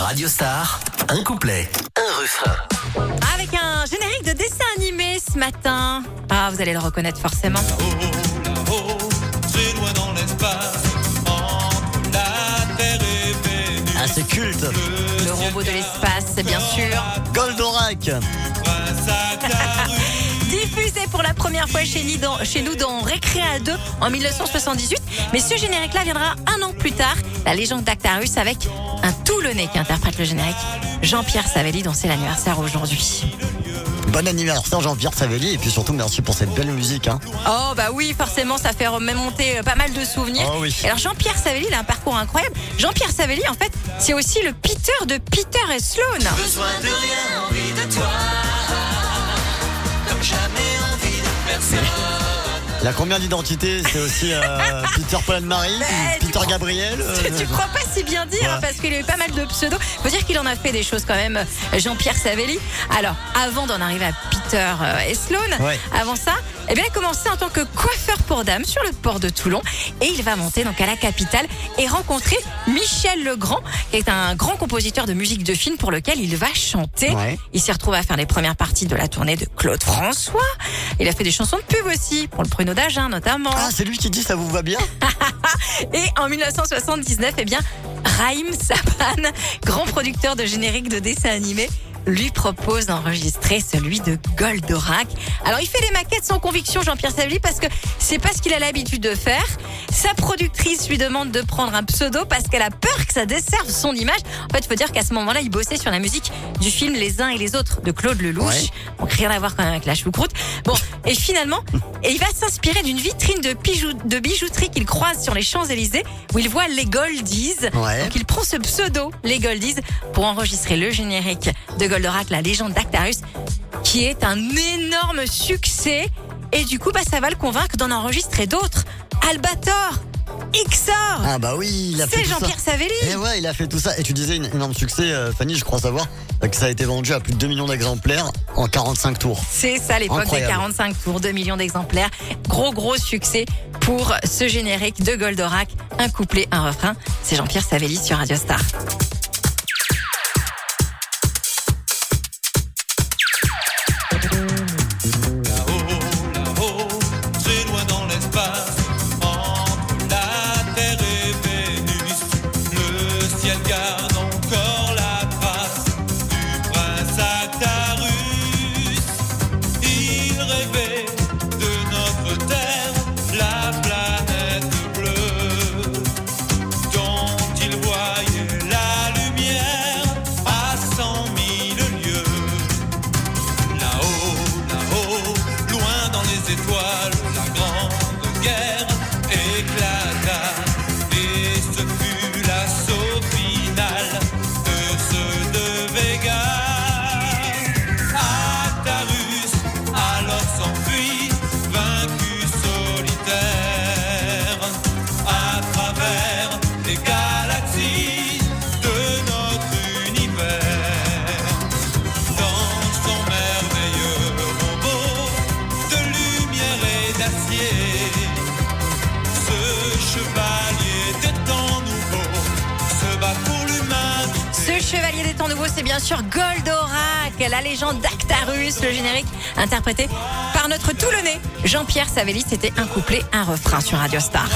Radio Star, un couplet, un refrain. Avec un générique de dessin animé ce matin. Ah, vous allez le reconnaître forcément. Là-haut, très loin dans l'espace, entre la Terre et Vénus. Ah, c'est culte. Le robot de l'espace, bien sûr. Goldorak. Prince Actarus. Diffusé pour la première fois chez nous dans Récréa 2 en 1978. Mais ce générique-là viendra un an plus tard. La légende d'Actarus avec un Toulonnais qui interprète le générique. Jean-Pierre Savelli, dont c'est l'anniversaire aujourd'hui. Bon anniversaire Jean-Pierre Savelli et puis surtout merci pour cette belle musique. Oh bah oui, forcément, ça fait remonter pas mal de souvenirs. Oh oui. Alors Jean-Pierre Savelli, il a un parcours incroyable. Jean-Pierre Savelli, en fait, c'est aussi le Peter de Peter et Sloan. Besoin de rien, envie de toi. Comme jamais envie de personne. Il a combien d'identités? C'est aussi Peter Paul Anne-Marie, Peter Gabriel. Tu crois pas si bien dire, hein, parce qu'il a eu pas mal de pseudos. Faut dire qu'il en a fait des choses quand même, Jean-Pierre Savelli. Alors, avant d'en arriver à Peter et Sloan, Ouais. avant ça, eh bien, il a commencé en tant que coiffeur pour dames sur le port de Toulon. Et il va monter donc à la capitale et rencontrer Michel Legrand, qui est un grand compositeur de musique de film pour lequel il va chanter. Ouais. Il s'est retrouvé à faire les premières parties de la tournée de Claude François. Il a fait des chansons de pub aussi, pour le Pruneau d'Agen notamment. Ah, c'est lui qui dit ça vous va bien? Et en 1979, eh bien, Raïm Saban, grand producteur de génériques de dessins animés, lui propose d'enregistrer celui de Goldorak. Alors, il fait des maquettes sans conviction, Jean-Pierre Savelli, parce que c'est pas ce qu'il a l'habitude de faire. Sa productrice lui demande de prendre un pseudo parce qu'elle a peur que ça desserve son image. En fait, il faut dire qu'à ce moment-là, il bossait sur la musique du film Les uns et les autres de Claude Lelouch. Ouais. Donc, rien à voir quand même avec la choucroute. Bon, et finalement, il va s'inspirer d'une vitrine de bijouterie qu'il croise sur les Champs-Élysées où il voit les Goldies. Ouais. Donc, il prend ce pseudo, les Goldies, pour enregistrer le générique de Goldorak, la légende d'Actarus, qui est un énorme succès. Et du coup, ça va le convaincre d'en enregistrer d'autres. Albator, Ixor. Ah bah oui, il a fait C'est tout ça. Jean-Pierre Savelli. Et ouais, il a fait tout ça. Et tu disais, un énorme succès, Fanny, je crois savoir, que ça a été vendu à plus de 2 millions d'exemplaires en 45 tours. C'est ça l'époque des Incroyable. 45 tours, 2 millions d'exemplaires. Gros succès pour ce générique de Goldorak. Un couplet, un refrain. C'est Jean-Pierre Savelli sur Radio Star. Là-haut, très loin dans l'espace, entre la Terre et Vénus, le ciel garde encore la trace du prince Actarus. Il rêvait de notre Terre, la planète bleue, dont il voyait la lumière à 100 000 lieues. Là-haut, loin dans les étoiles, la grande guerre éclata. Et ce fut l'assaut final de ceux de Vega. Actarus alors s'enfuit, vaincu solitaire, à travers les galaxies de notre univers. Dans son merveilleux robot de lumière et d'acier, ce chevalier des temps nouveaux se bat pour l'humanité. Ce chevalier des temps nouveaux, c'est bien sûr Goldorak, la légende d'Actarus, le générique interprété par notre Toulonnais Jean-Pierre Savelli. C'était un couplet, un refrain sur Radio Star.